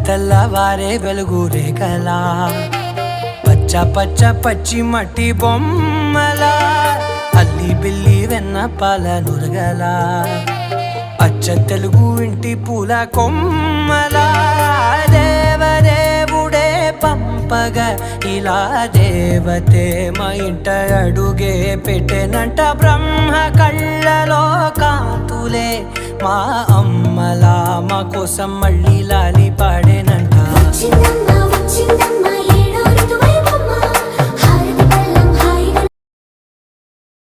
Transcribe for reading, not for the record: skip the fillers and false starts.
తెల్లవారే వెలుగు రేఖలా పచ్చ పచ్చ పచ్చి మట్టి బొమ్మలా అల్లి బిల్లి వెన్న పాల నురగలా అచ్చ తెలుగు ఇంటి పూల కొమ్మలా దేవదేవుడే పంపగా ఇలా దేవతే మా ఇంట అడుగే పెట్టెనంట బ్రహ్మ కళ్ళలో కాంతులే మా అమ్మలా మా కోసం మళ్ళీ లాలి పాడేనంట.